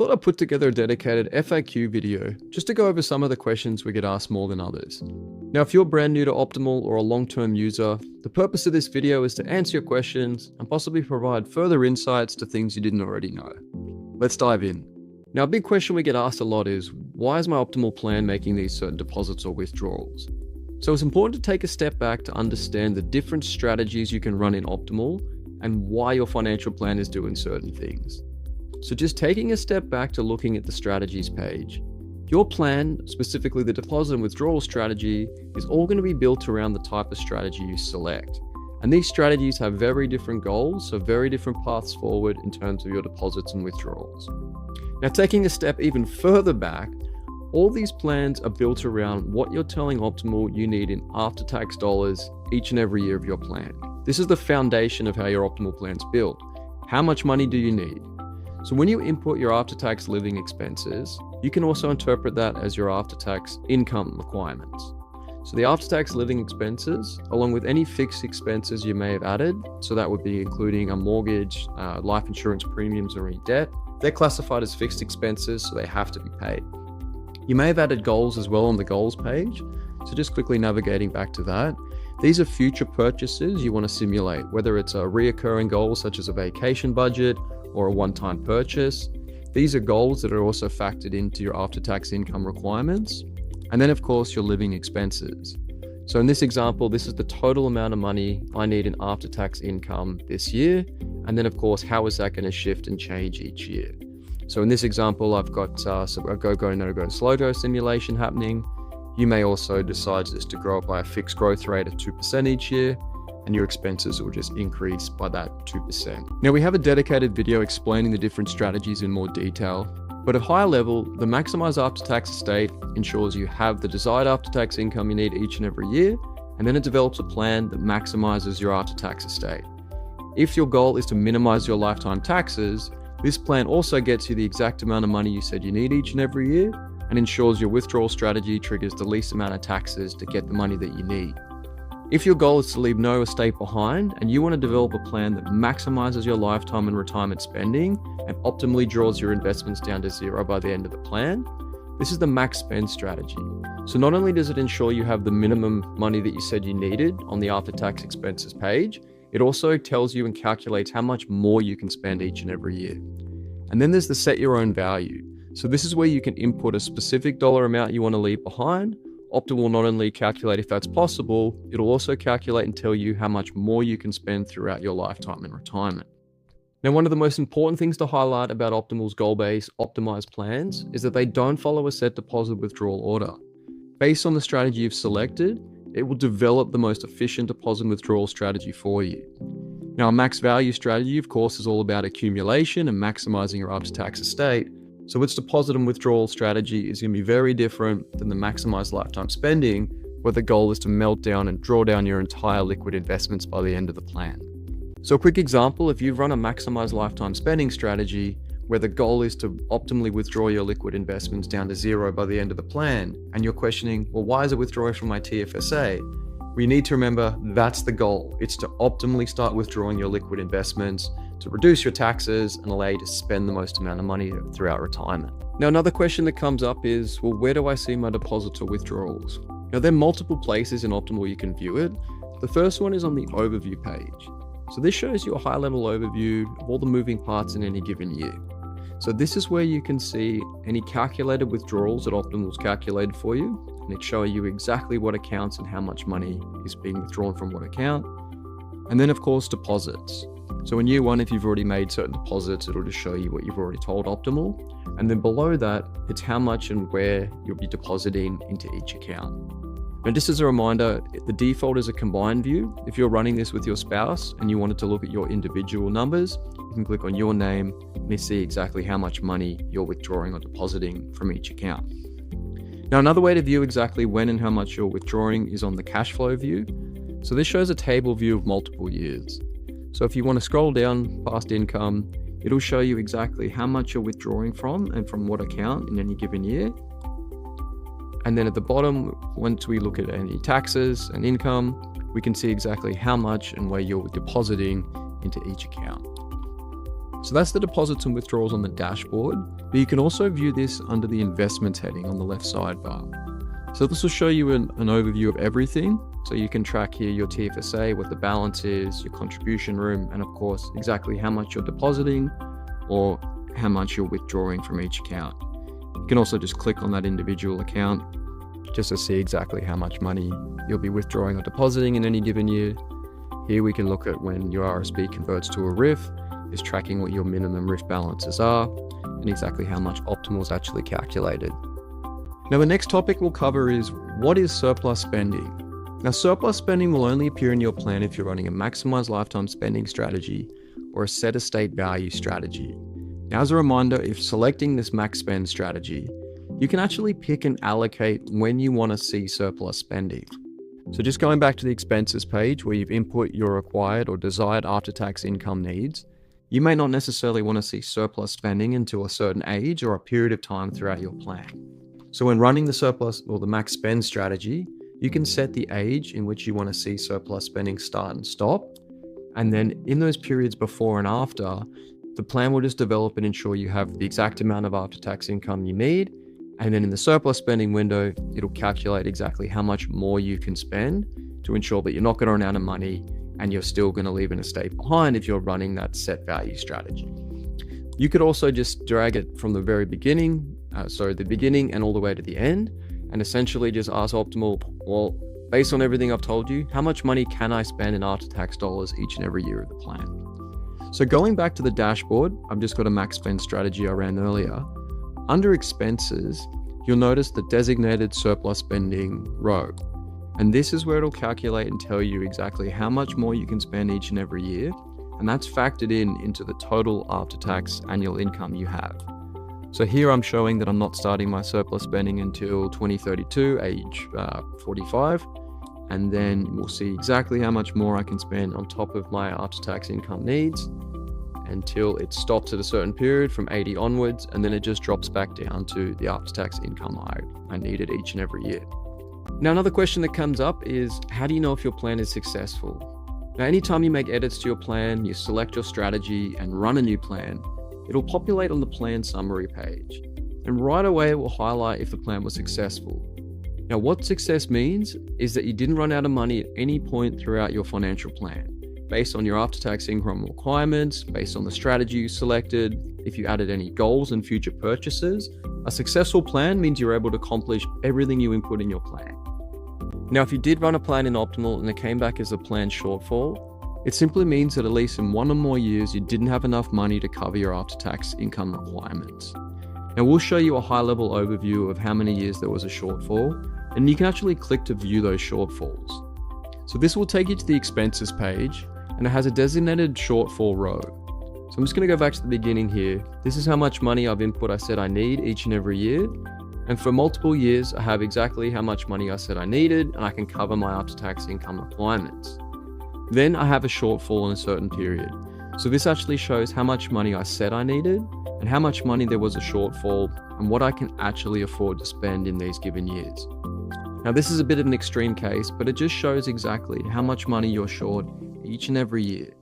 thought I'd put together a dedicated FAQ video just to go over some of the questions we get asked more than others. Now, if you're brand new to Optiml or a long-term user, the purpose of this video is to answer your questions and possibly provide further insights to things you didn't already know. Let's dive in. Now, a big question we get asked a lot is, why is my Optiml plan making these certain deposits or withdrawals? So it's important to take a step back to understand the different strategies you can run in Optiml and why your financial plan is doing certain things. So just taking a step back to looking at the strategies page, your plan, specifically the deposit and withdrawal strategy, is all going to be built around the type of strategy you select. And these strategies have very different goals, so very different paths forward in terms of your deposits and withdrawals. Now, taking a step even further back, all these plans are built around what you're telling Optiml you need in after-tax dollars each and every year of your plan. This is the foundation of how your Optiml plan's built. How much money do you need? So when you input your after-tax living expenses, you can also interpret that as your after-tax income requirements. So the after-tax living expenses, along with any fixed expenses you may have added, so that would be including a mortgage, life insurance premiums, or any debt, they're classified as fixed expenses, so they have to be paid. You may have added goals as well on the goals page, so just quickly navigating back to that. These are future purchases you want to simulate, whether it's a reoccurring goal such as a vacation budget or a one-time purchase. These are goals that are also factored into your after-tax income requirements. And then of course your living expenses. So in this example, this is the total amount of money I need in after-tax income this year. And then of course, how is that going to shift and change each year? So in this example, I've got a go-go, no-go, slow-go simulation happening. You may also decide just to grow it by a fixed growth rate of 2% each year, and your expenses will just increase by that 2%. Now, we have a dedicated video explaining the different strategies in more detail, but at high level, the maximize after-tax estate ensures you have the desired after-tax income you need each and every year, and then it develops a plan that maximizes your after-tax estate. If your goal is to minimize your lifetime taxes, this plan also gets you the exact amount of money you said you need each and every year, and ensures your withdrawal strategy triggers the least amount of taxes to get the money that you need. If your goal is to leave no estate behind and you want to develop a plan that maximizes your lifetime and retirement spending and optimally draws your investments down to zero by the end of the plan, this is the max spend strategy. So not only does it ensure you have the minimum money that you said you needed on the after-tax expenses page, it also tells you and calculates how much more you can spend each and every year. And then there's the set your own value. So this is where you can input a specific dollar amount you want to leave behind. Optiml will not only calculate if that's possible, it'll also calculate and tell you how much more you can spend throughout your lifetime in retirement. Now, one of the most important things to highlight about Optiml's goal-based optimized plans is that they don't follow a set deposit withdrawal order. Based on the strategy you've selected, it will develop the most efficient deposit and withdrawal strategy for you. Now, a max value strategy, of course, is all about accumulation and maximizing your after-tax estate. So its deposit and withdrawal strategy is going to be very different than the maximized lifetime spending, where the goal is to melt down and draw down your entire liquid investments by the end of the plan. So a quick example, if you run a maximized lifetime spending strategy, where the goal is to optimally withdraw your liquid investments down to zero by the end of the plan, and you're questioning, well, why is it withdrawing from my TFSA? We need to remember that's the goal. It's to optimally start withdrawing your liquid investments to reduce your taxes and allow you to spend the most amount of money throughout retirement. Now, another question that comes up is, well, where do I see my deposits or withdrawals? Now, there are multiple places in Optiml you can view it. The first one is on the overview page. So this shows you a high-level overview of all the moving parts in any given year. So this is where you can see any calculated withdrawals that Optiml's calculated for you, and it shows you exactly what accounts and how much money is being withdrawn from what account. And then, of course, deposits. So in year one, if you've already made certain deposits, it'll just show you what you've already told Optiml. And then below that, it's how much and where you'll be depositing into each account. Now, just as a reminder, the default is a combined view. If you're running this with your spouse and you wanted to look at your individual numbers, you can click on your name and you see exactly how much money you're withdrawing or depositing from each account. Now, another way to view exactly when and how much you're withdrawing is on the cash flow view. So this shows a table view of multiple years. So if you want to scroll down past income, it'll show you exactly how much you're withdrawing from and from what account in any given year. And then at the bottom, once we look at any taxes and income, we can see exactly how much and where you're depositing into each account. So that's the deposits and withdrawals on the dashboard, but you can also view this under the investments heading on the left sidebar. So this will show you an overview of everything. So you can track here your TFSA, what the balance is, your contribution room, and of course, exactly how much you're depositing or how much you're withdrawing from each account. You can also just click on that individual account just to see exactly how much money you'll be withdrawing or depositing in any given year. Here we can look at when your RSP converts to a RIF, is tracking what your minimum RIF balances are, and exactly how much Optiml is actually calculated. Now the next topic we'll cover is what is surplus spending. Now surplus spending will only appear in your plan if you're running a maximize lifetime spending strategy or a set estate value strategy. Now as a reminder, if selecting this max spend strategy, you can actually pick and allocate when you want to see surplus spending. So just going back to the expenses page where you've input your required or desired after-tax income needs, you may not necessarily want to see surplus spending until a certain age or a period of time throughout your plan. So when running the surplus or the max spend strategy, you can set the age in which you want to see surplus spending start and stop. And then in those periods before and after, the plan will just develop and ensure you have the exact amount of after-tax income you need. And then in the surplus spending window, it'll calculate exactly how much more you can spend to ensure that you're not going to run out of money and you're still going to leave an estate behind if you're running that set value strategy. You could also just drag it from the very beginning, the beginning and all the way to the end, and essentially just ask Optiml, well, based on everything I've told you, how much money can I spend in after-tax dollars each and every year of the plan? So going back to the dashboard, I've just got a max spend strategy I ran earlier. Under expenses, you'll notice the designated surplus spending row. And this is where it'll calculate and tell you exactly how much more you can spend each and every year. And that's factored into the total after-tax annual income you have. So here I'm showing that I'm not starting my surplus spending until 2032, age 45. And then we'll see exactly how much more I can spend on top of my after-tax income needs until it stops at a certain period from 80 onwards, and then it just drops back down to the after-tax income I needed each and every year. Now another question that comes up is, how do you know if your plan is successful? Now anytime you make edits to your plan, you select your strategy and run a new plan, it'll populate on the plan summary page. And right away it will highlight if the plan was successful. Now what success means is that you didn't run out of money at any point throughout your financial plan, based on your after-tax income requirements, based on the strategy you selected, if you added any goals and future purchases. A successful plan means you're able to accomplish everything you input in your plan. Now, if you did run a plan in Optiml and it came back as a plan shortfall, it simply means that at least in 1 or more years, you didn't have enough money to cover your after-tax income requirements. Now, we'll show you a high-level overview of how many years there was a shortfall, and you can actually click to view those shortfalls. So this will take you to the expenses page, and it has a designated shortfall row. So I'm just going to go back to the beginning here. This is how much money I've input I said I need each and every year. And for multiple years, I have exactly how much money I said I needed, and I can cover my after-tax income requirements. Then I have a shortfall in a certain period. So this actually shows how much money I said I needed and how much money there was a shortfall and what I can actually afford to spend in these given years. Now this is a bit of an extreme case, but it just shows exactly how much money you're short each and every year.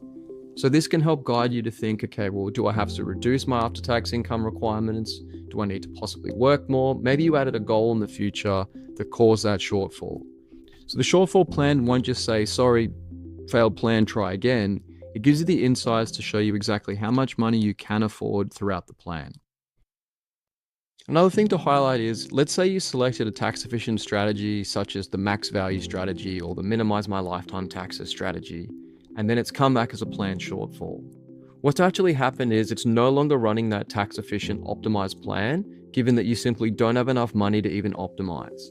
So this can help guide you to think, okay, well, do I have to reduce my after-tax income requirements? Do I need to possibly work more? Maybe you added a goal in the future that caused that shortfall. So the shortfall plan won't just say, sorry, failed plan, try again. It gives you the insights to show you exactly how much money you can afford throughout the plan. Another thing to highlight is, let's say you selected a tax efficient strategy such as the max value strategy or the minimize my lifetime taxes strategy, and then it's come back as a planned shortfall. What's actually happened is it's no longer running that tax efficient optimized plan, given that you simply don't have enough money to even optimize.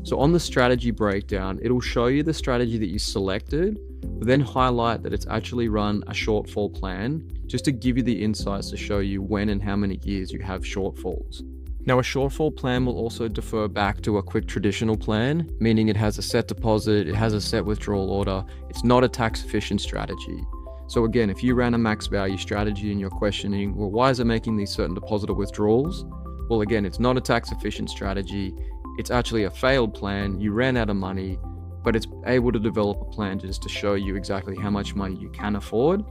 So on the strategy breakdown, it'll show you the strategy that you selected, but then highlight that it's actually run a shortfall plan, just to give you the insights to show you when and how many years you have shortfalls. Now, a shortfall plan will also defer back to a quick traditional plan, meaning it has a set deposit, it has a set withdrawal order. It's not a tax efficient strategy. So again, if you ran a max value strategy and you're questioning, well, why is it making these certain deposit or withdrawals? Well, again, it's not a tax efficient strategy. It's actually a failed plan. You ran out of money, but it's able to develop a plan just to show you exactly how much money you can afford.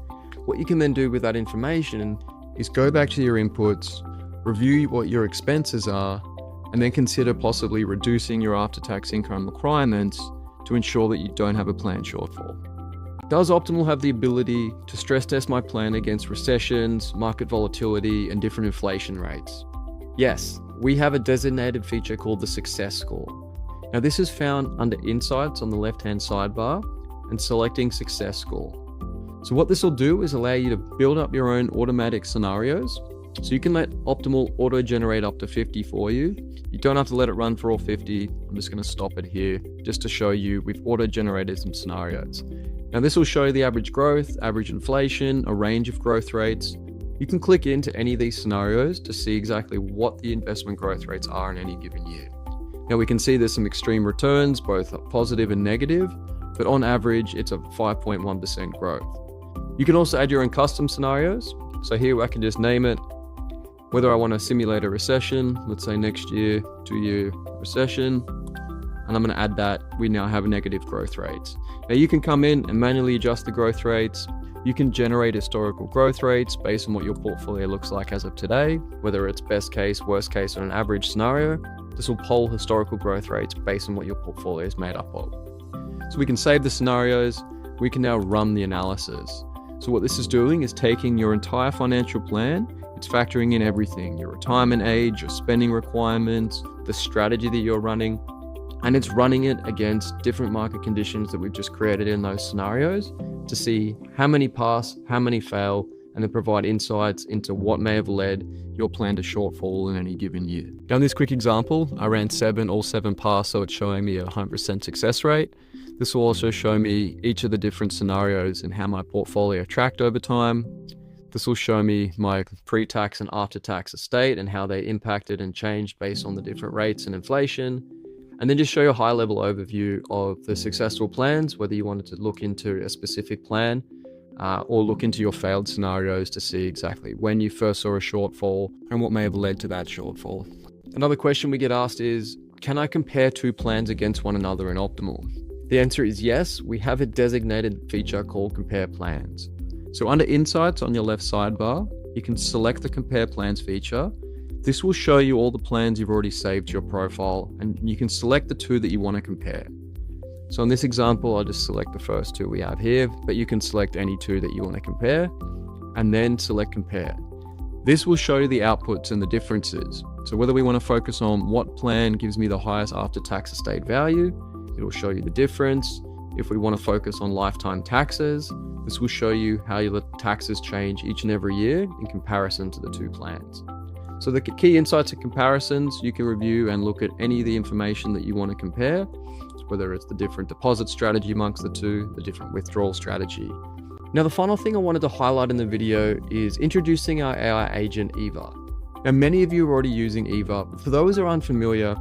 What you can then do with that information is go back to your inputs, review what your expenses are, and then consider possibly reducing your after-tax income requirements to ensure that you don't have a planned shortfall. Does Optiml have the ability to stress test my plan against recessions, market volatility, and different inflation rates? Yes, we have a designated feature called the Success Score. Now this is found under Insights on the left-hand sidebar and selecting Success Score. So what this will do is allow you to build up your own automatic scenarios. So you can let Optiml auto-generate up to 50 for you. You don't have to let it run for all 50. I'm just going to stop it here just to show you we've auto-generated some scenarios. Now this will show you the average growth, average inflation, a range of growth rates. You can click into any of these scenarios to see exactly what the investment growth rates are in any given year. Now we can see there's some extreme returns, both positive and negative, but on average it's a 5.1% growth. You can also add your own custom scenarios. So here I can just name it, whether I want to simulate a recession, let's say next year, 2-year recession, and I'm going to add that we now have negative growth rates. Now you can come in and manually adjust the growth rates. You can generate historical growth rates based on what your portfolio looks like as of today, whether it's best case, worst case, or an average scenario. This will poll historical growth rates based on what your portfolio is made up of. So we can save the scenarios. We can now run the analysis. So what this is doing is taking your entire financial plan. It's factoring in everything, your retirement age, your spending requirements, the strategy that you're running, and it's running it against different market conditions that we've just created in those scenarios to see how many pass, how many fail, and then provide insights into what may have led your plan to shortfall in any given year. Now in this quick example, I ran all 7 pass, so it's showing me a 100% success rate. This will also show me each of the different scenarios and how my portfolio tracked over time. This will show me my pre-tax and after-tax estate and how they impacted and changed based on the different rates and inflation. And then just show you a high-level overview of the successful plans, whether you wanted to look into a specific plan or look into your failed scenarios to see exactly when you first saw a shortfall and what may have led to that shortfall. Another question we get asked is, can I compare 2 plans against one another in Optiml? The answer is yes. We have a designated feature called Compare Plans. So under Insights on your left sidebar, you can select the Compare Plans feature. This will show you all the plans you've already saved to your profile, and you can select the 2 that you want to compare. So in this example, I'll just select the first 2 we have here, but you can select any 2 that you want to compare, and then select Compare. This will show you the outputs and the differences. So whether we want to focus on what plan gives me the highest after-tax estate value, it'll show you the difference. If we want to focus on lifetime taxes, this will show you how your taxes change each and every year in comparison to the 2 plans. So the key insights and comparisons, you can review and look at any of the information that you want to compare, whether it's the different deposit strategy amongst the 2, the different withdrawal strategy. Now, the final thing I wanted to highlight in the video is introducing our AI agent, Eva. Now, many of you are already using Eva, but for those who are unfamiliar,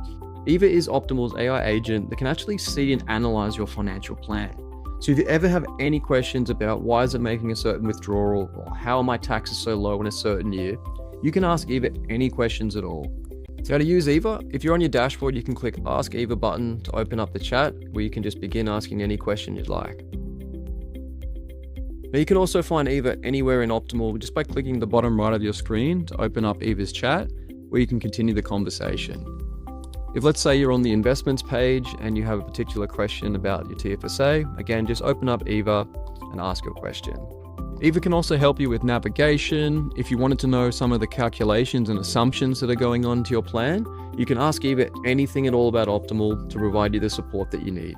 Eva is Optiml's AI agent that can actually see and analyze your financial plan. So if you ever have any questions about why is it making a certain withdrawal, or how are my taxes so low in a certain year, you can ask Eva any questions at all. So how to use Eva? If you're on your dashboard, you can click Ask Eva button to open up the chat, where you can just begin asking any question you'd like. Now you can also find Eva anywhere in Optiml just by clicking the bottom right of your screen to open up Eva's chat, where you can continue the conversation. If let's say you're on the investments page and you have a particular question about your TFSA, again, just open up Eva and ask your question. Eva can also help you with navigation. If you wanted to know some of the calculations and assumptions that are going on to your plan, you can ask Eva anything at all about Optiml to provide you the support that you need.